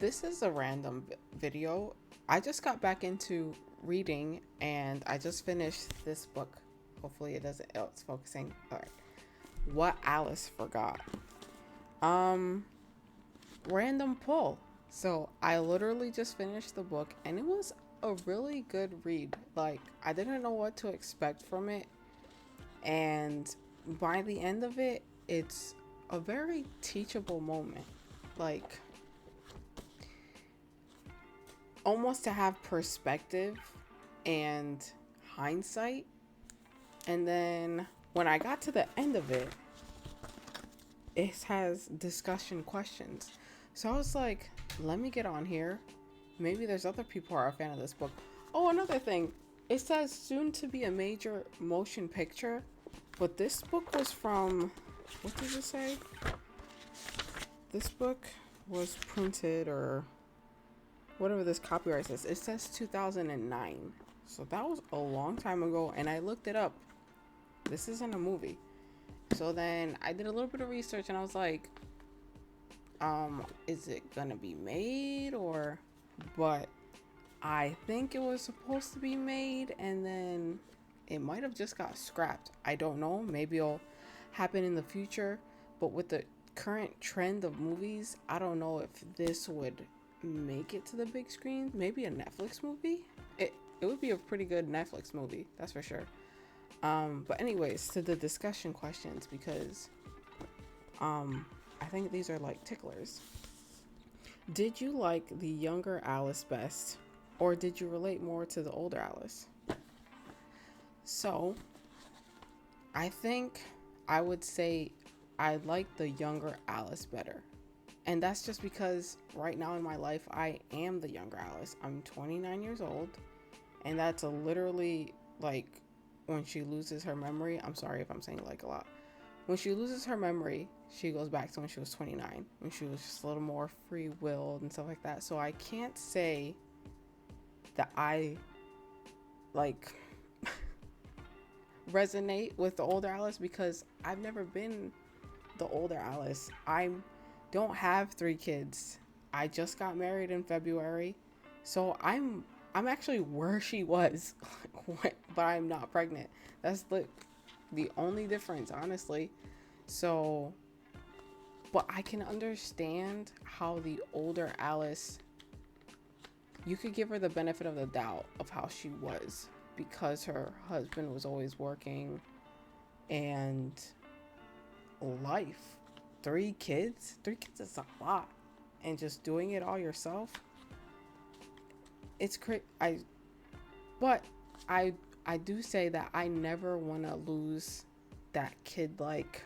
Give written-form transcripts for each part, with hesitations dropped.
This is a random video. I just got back into reading and I just finished this book. Hopefully it doesn't, oh, it's focusing. All right. What Alice Forgot. Um, Random pull. So I literally just finished the book and it was a really good read. Like, I didn't know what to expect from it. And by the end of it, it's a very teachable moment. Like, almost to have perspective and hindsight. And then when I got to the end of it, it has discussion questions. So I was like, let me get on here. Maybe there's other people who are a fan of this book. Oh, another thing. It says soon to be a major motion picture, but this book was from, what does it say? This book was printed, or whatever this copyright says. It says 2009. So that was a long time ago, and I looked it up. This isn't a movie. So then I did a little bit of research and I was like, is it gonna be made or, but I think it was supposed to be made and then it might have just got scrapped. I don't know. Maybe it'll happen in the future, but with the current trend of movies, I don't know if this would make it to the big screen. Maybe a Netflix movie. It would be a pretty good Netflix movie, that's for sure. But anyways, to the discussion questions, because I think these are like ticklers. Did you like the younger Alice best, or did you relate more to the older Alice? So I think I would say I like the younger Alice better. And that's just because right now in my life, I am the younger Alice. I'm 29 years old. And that's literally like when she loses her memory. I'm sorry if I'm saying like a lot. When she loses her memory, she goes back to when she was 29, when she was just a little more free willed and stuff like that. So I can't say that I like resonate with the older Alice because I've never been the older Alice. I don't have 3 kids. I just got married in February. So I'm actually where she was, but I'm not pregnant. That's the only difference, honestly. So, but I can understand how the older Alice, you could give her the benefit of the doubt of how she was because her husband was always working and life. 3 kids is a lot. And just doing it all yourself, it's crazy. But I do say that I never want to lose that kid like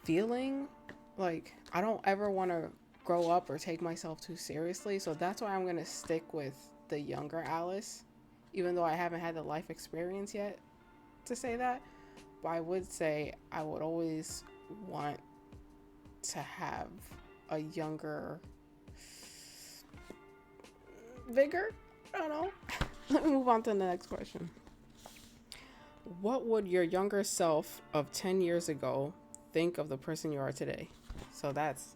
feeling. Like, I don't ever want to grow up or take myself too seriously. So that's why I'm going to stick with the younger Alice, even though I haven't had the life experience yet to say that. But I would say I would always want to have a younger vigor. I don't know. Let me move on to the next question. What would your younger self of 10 years ago think of the person you are today? So that's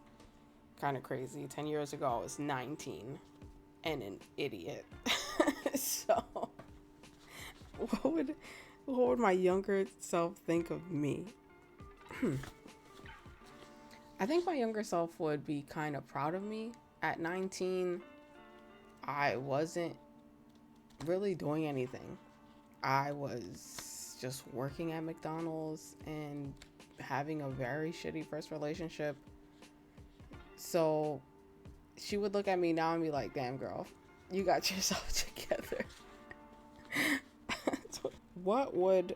kind of crazy. 10 years ago, I was 19 and an idiot. So, what would my younger self think of me? I think my younger self would be kind of proud of me. At 19, I wasn't really doing anything. I was just working at McDonald's and having a very shitty first relationship. So she would look at me now and be like, damn girl, you got yourself together. What would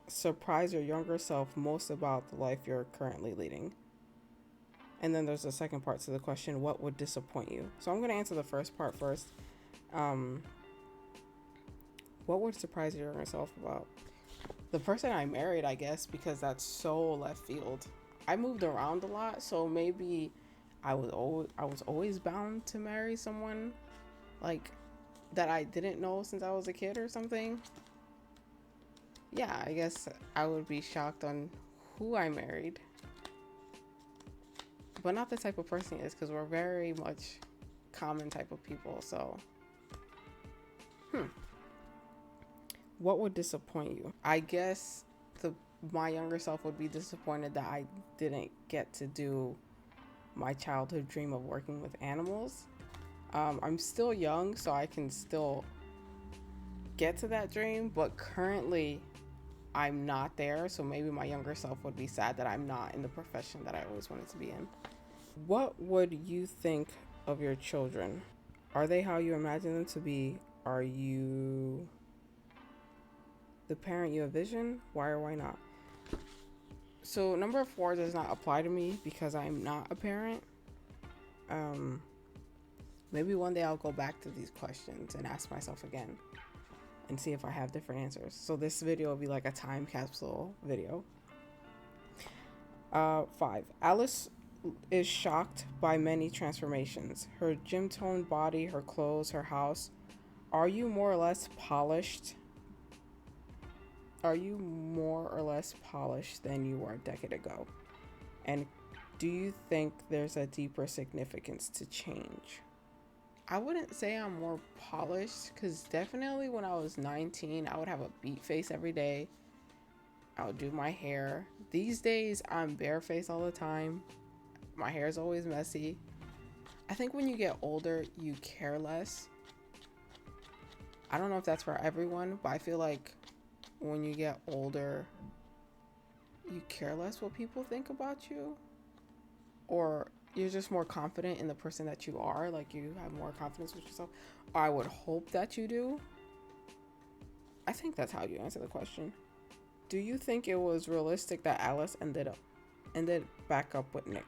surprise your younger self most about the life you're currently leading? And then there's a second part to the question, what would disappoint you? So I'm going to answer the first part first. What would surprise your younger self about the person I married, I guess, because that's so left field. I moved around a lot, so maybe I was always bound to marry someone like that I didn't know since I was a kid or something. Yeah, I guess I would be shocked on who I married. but not the type of person he is, because we're very much common type of people. So, what would disappoint you? I guess my younger self would be disappointed that I didn't get to do my childhood dream of working with animals. I'm still young, so I can still get to that dream, but currently I'm not there. So maybe my younger self would be sad that I'm not in the profession that I always wanted to be in. What would you think of your children? Are they how you imagine them to be? Are you the parent you envision? Why or why not? So number 4 does not apply to me because I'm not a parent. Maybe one day I'll go back to these questions and ask myself again and see if I have different answers. So this video will be like a time capsule video. 5. Alice is shocked by many transformations. Her gym-toned body, her clothes, her house. Are you more or less polished? Are you more or less polished than you were a decade ago? And do you think there's a deeper significance to change? I wouldn't say I'm more polished, because definitely when I was 19, I would have a beat face every day. I would do my hair. These days, I'm barefaced all the time. My hair is always messy. I think when you get older, you care less. I don't know if that's for everyone, but I feel like when you get older, you care less what people think about you, or you're just more confident in the person that you are. Like, you have more confidence with yourself. Or I would hope that you do. I think that's how you answer the question. Do you think it was realistic that Alice ended back up with Nick?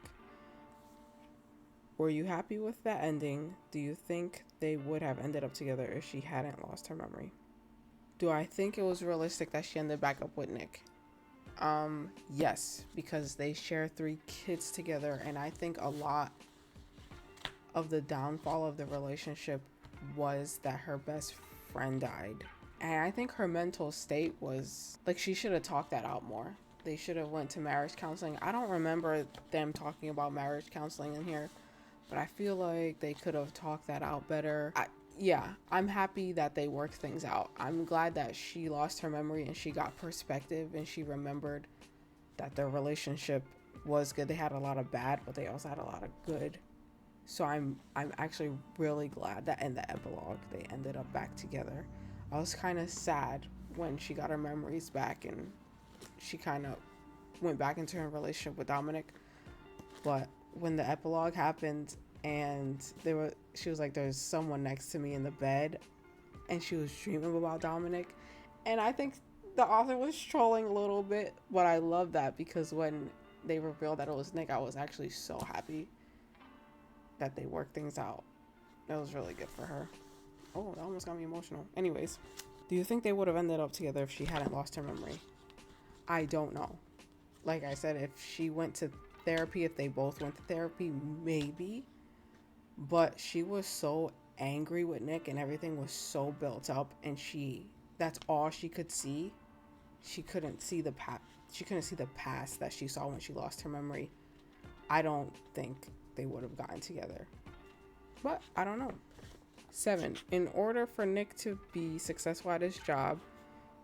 Were you happy with that ending? Do you think they would have ended up together if she hadn't lost her memory? Do I think it was realistic that she ended back up with Nick? Yes, because they share 3 kids together, and I think a lot of the downfall of the relationship was that her best friend died. And I think her mental state was like, she should have talked that out more. They should have went to marriage counseling. I don't remember them talking about marriage counseling in here, but I feel like they could have talked that out better. I'm happy that they worked things out. I'm glad that she lost her memory and she got perspective and she remembered that their relationship was good. They had a lot of bad, but they also had a lot of good. So I'm actually really glad that in the epilogue they ended up back together. I was kind of sad when she got her memories back and she kind of went back into her relationship with Dominic. But when the epilogue happened, and she was like, there's someone next to me in the bed, and she was dreaming about Dominic. And I think the author was trolling a little bit, but I love that, because when they revealed that it was Nick, I was actually so happy that they worked things out. That was really good for her. Oh, that almost got me emotional. Anyways, do you think they would have ended up together if she hadn't lost her memory? I don't know. Like I said, if she went to therapy, if they both went to therapy, maybe. But she was so angry with Nick and everything was so built up, and that's all she could see. She couldn't see the past that she saw when she lost her memory. I don't think they would have gotten together. But I don't know. 7. In order for Nick to be successful at his job,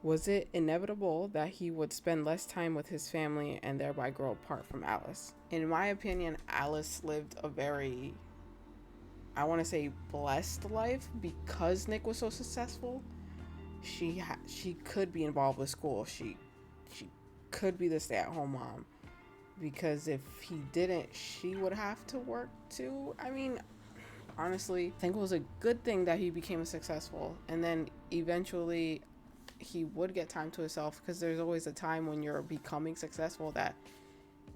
was it inevitable that he would spend less time with his family and thereby grow apart from Alice? In my opinion, Alice lived a very, I want to say, blessed life because Nick was so successful. She could be involved with school. She could be the stay-at-home mom, because if he didn't, she would have to work too. I mean, honestly, I think it was a good thing that he became successful, and then eventually he would get time to himself, because there's always a time when you're becoming successful that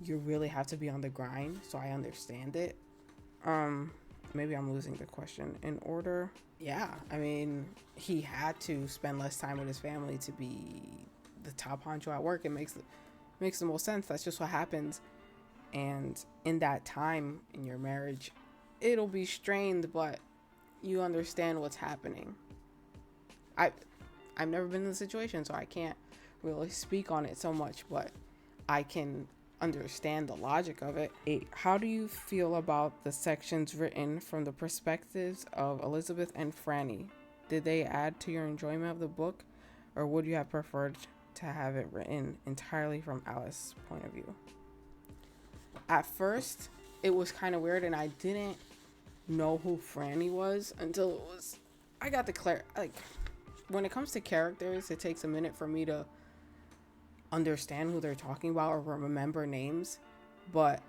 you really have to be on the grind. So I understand it. Maybe I'm losing the question. In order, yeah, I mean, he had to spend less time with his family to be the top honcho at work. It makes the most sense. That's just what happens. And in that time in your marriage, it'll be strained, but you understand what's happening. I've never been in the situation, so I can't really speak on it so much, but I can understand the logic of it. 8. How do you feel about the sections written from the perspectives of Elizabeth and Franny? Did they add to your enjoyment of the book, or would you have preferred to have it written entirely from Alice's point of view? At first, it was kind of weird, and I didn't know who Franny was until it was, I got the like, when it comes to characters, it takes a minute for me to understand who they're talking about or remember names. But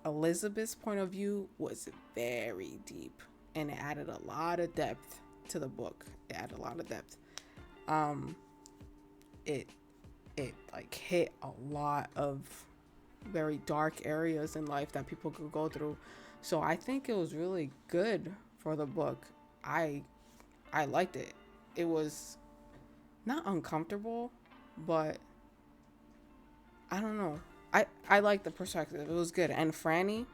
Elizabeth's point of view was very deep, and it added a lot of depth to the book. It added a lot of depth. It like hit a lot of very dark areas in life that people could go through. So I think it was really good for the book. I liked it. It was not uncomfortable, but I don't know. I liked the perspective. It was good. And Franny,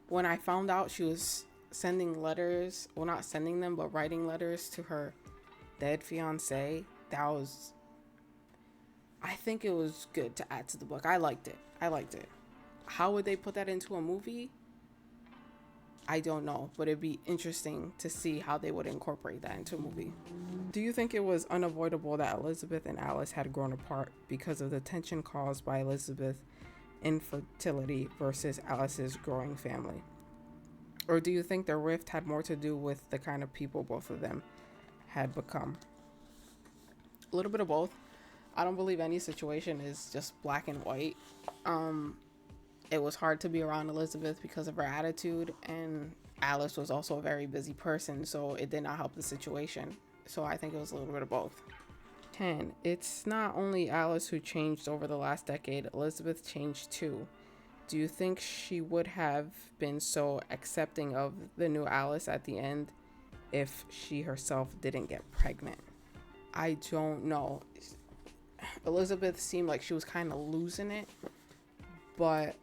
when I found out she was sending letters, well, not sending them, but writing letters to her dead fiance, I think it was good to add to the book. I liked it. How would they put that into a movie? I don't know, but it'd be interesting to see how they would incorporate that into a movie. Do you think it was unavoidable that Elizabeth and Alice had grown apart because of the tension caused by Elizabeth's infertility versus Alice's growing family? Or do you think their rift had more to do with the kind of people both of them had become? A little bit of both. I don't believe any situation is just black and white. It was hard to be around Elizabeth because of her attitude, and Alice was also a very busy person, so it did not help the situation. So I think it was a little bit of both. 10. It's not only Alice who changed over the last decade, Elizabeth changed too. Do you think she would have been so accepting of the new Alice at the end if she herself didn't get pregnant? I don't know. Elizabeth seemed like she was kind of losing it, but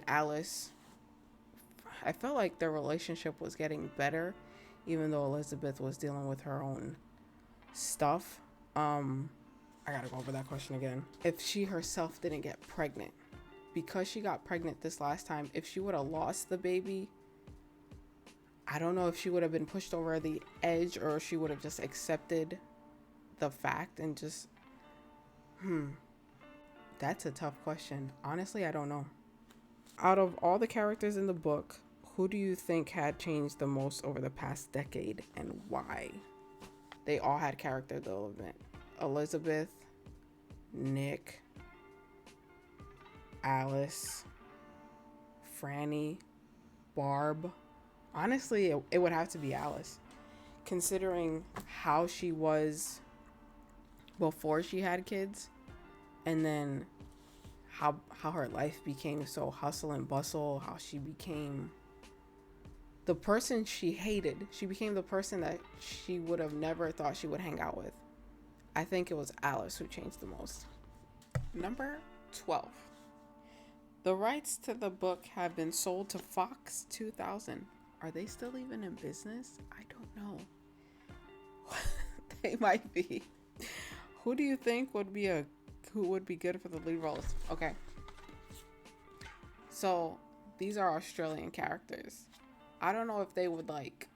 Alice, I felt like their relationship was getting better, even though Elizabeth was dealing with her own stuff. I gotta go over that question again. If she herself didn't get pregnant, because she got pregnant this last time, if she would have lost the baby, I don't know if she would have been pushed over the edge or she would have just accepted the fact and just, that's a tough question. Honestly, I don't know. Out of all the characters in the book, who do you think had changed the most over the past decade and why? They all had character development. Elizabeth, Nick, Alice, Franny, Barb. Honestly, it would have to be Alice, considering how she was before she had kids, and then how her life became so hustle and bustle, how she became the person she hated. She became the person that she would have never thought she would hang out with. I think it was Alice who changed the most. Number 12. The rights to the book have been sold to Fox 2000. Are they still even in business? I don't know. They might be. Who do you think would be good for the lead roles? Okay. So these are Australian characters. I don't know if they would like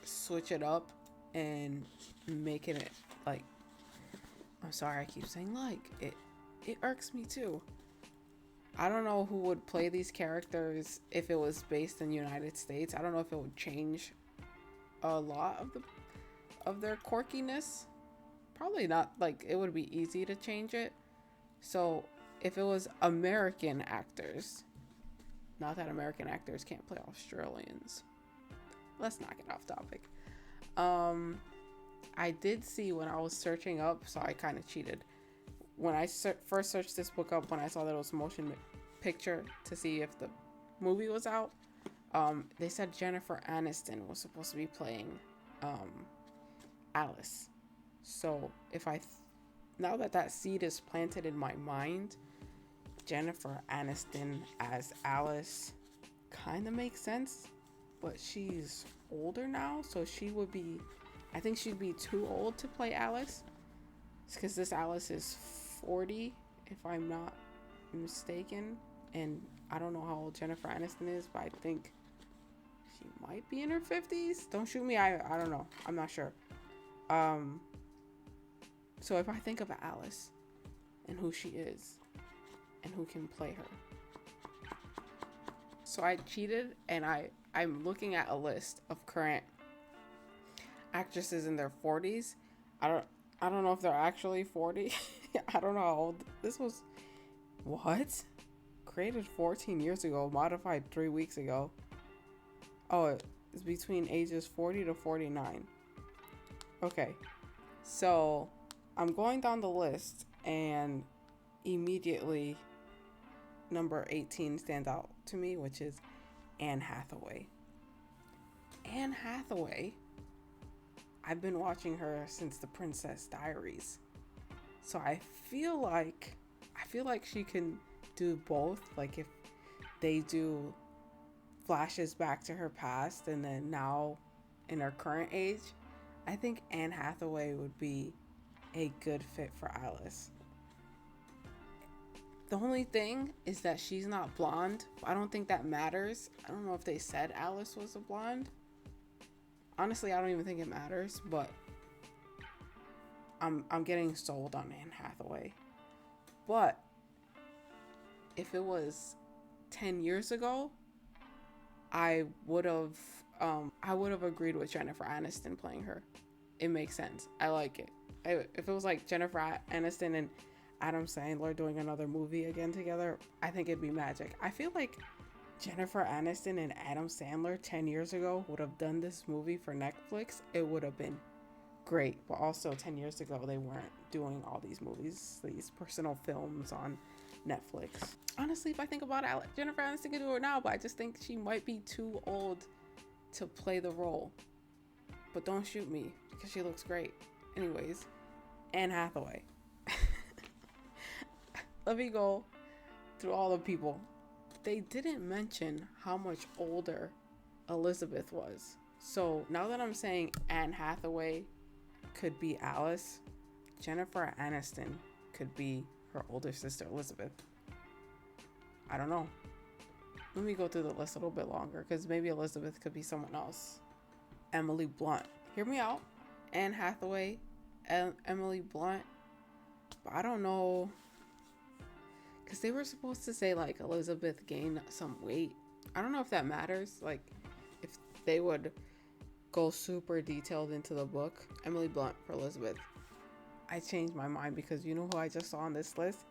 switch it up and making it like, I'm sorry, I keep saying like, it irks me too. I don't know who would play these characters if it was based in the United States. I don't know if it would change a lot of their quirkiness. Probably not. Like, it would be easy to change it. So if it was American actors, not that American actors can't play Australians. Let's not get off topic. I did see when I was searching up, so I kind of cheated. When I first searched this book up, when I saw that it was a motion picture to see if the movie was out, they said Jennifer Aniston was supposed to be playing Alice. So now that seed is planted in my mind, Jennifer Aniston as Alice kind of makes sense, but she's older now, so I think she'd be too old to play Alice, because this Alice is 40, if I'm not mistaken. And I don't know how old Jennifer Aniston is, but I think she might be in her 50s. Don't shoot me. I don't know. I'm not sure. So if I think of Alice and who she is and who can play her. So I cheated and I'm looking at a list of current actresses in their 40s. I don't know if they're actually 40. I don't know how old this was. What? Created 14 years ago, modified 3 weeks ago. Oh, it's between ages 40 to 49. Okay. So, I'm going down the list and immediately number 18 stands out to me, which is Anne Hathaway. Anne Hathaway, I've been watching her since The Princess Diaries. So I feel like she can do both. Like if they do flashes back to her past and then now in her current age, I think Anne Hathaway would be a good fit for Alice. The only thing is that she's not blonde. I don't think that matters. I don't know if they said Alice was a blonde. Honestly, I don't even think it matters, but I'm getting sold on Anne Hathaway. But if it was 10 years ago, I would have agreed with Jennifer Aniston playing her. It makes sense. I like it. If it was like Jennifer Aniston and Adam Sandler doing another movie again together, I think it'd be magic. I feel like Jennifer Aniston and Adam Sandler 10 years ago would have done this movie for Netflix. It would have been great. But also 10 years ago, they weren't doing all these movies, these personal films on Netflix. Honestly, if I think about it, Jennifer Aniston can do it now, but I just think she might be too old to play the role. But don't shoot me, because she looks great. Anyways, Anne Hathaway. Let me go through all the people. They didn't mention how much older Elizabeth was. So now that I'm saying Anne Hathaway could be Alice, Jennifer Aniston could be her older sister Elizabeth. I don't know. Let me go through the list a little bit longer because maybe Elizabeth could be someone else. Emily Blunt. Hear me out. Anne Hathaway, Emily Blunt. But I don't know. Because they were supposed to say like Elizabeth gained some weight. I don't know if that matters. Like if they would go super detailed into the book. Emily Blunt for Elizabeth. I changed my mind because you know who I just saw on this list?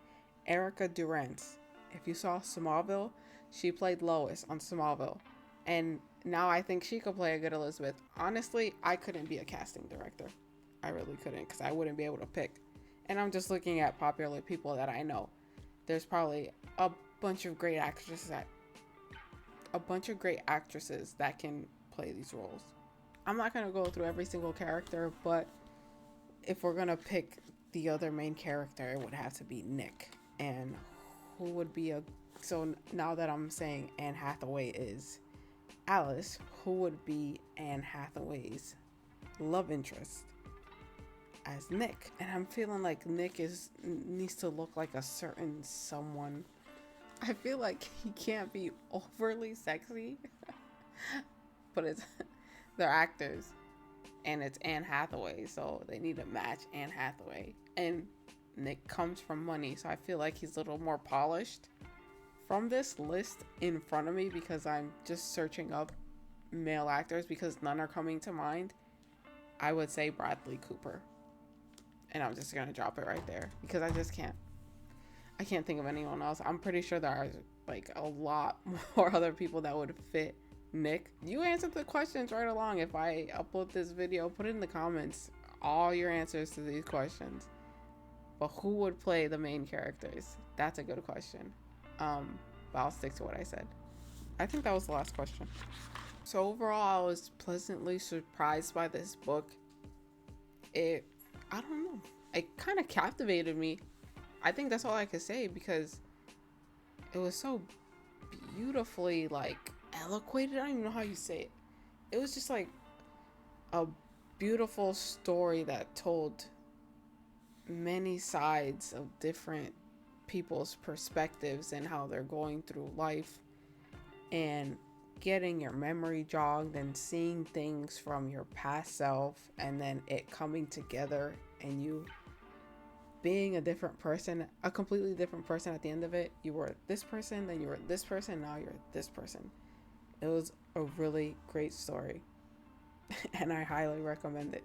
Erica Durance. If you saw Smallville, she played Lois on Smallville. And now I think she could play a good Elizabeth. Honestly, I couldn't be a casting director. I really couldn't because I wouldn't be able to pick. And I'm just looking at popular people that I know. There's probably a bunch of great actresses that can play these roles. I'm not going to go through every single character, but if we're going to pick the other main character, it would have to be Nick. And who would be so now that I'm saying Anne Hathaway is Alice, who would be Anne Hathaway's love interest as Nick? And I'm feeling like Nick needs to look like a certain someone. I feel like he can't be overly sexy, but they're actors and it's Anne Hathaway, so they need to match Anne Hathaway. And Nick comes from money, so I feel like he's a little more polished. From this list in front of me, because I'm just searching up male actors because none are coming to mind, I would say Bradley Cooper. And I'm just gonna drop it right there because I can't think of anyone else. I'm pretty sure there are like a lot more other people that would fit Nick. You answered the questions right along. If I upload this video, put it in the comments all your answers to these questions. But who would play the main characters? That's a good question. But I'll stick to what I said. I think that was the last question. So overall, I was pleasantly surprised by this book. I don't know. It kind of captivated me. I think that's all I could say because it was so beautifully like eloquated. I don't even know how you say it. It was just like a beautiful story that told many sides of different people's perspectives and how they're going through life, and getting your memory jogged and seeing things from your past self, and then it coming together and you being a different person, a completely different person at the end of it. You were this person, then you were this person, now you're this person. It was a really great story and I highly recommend it.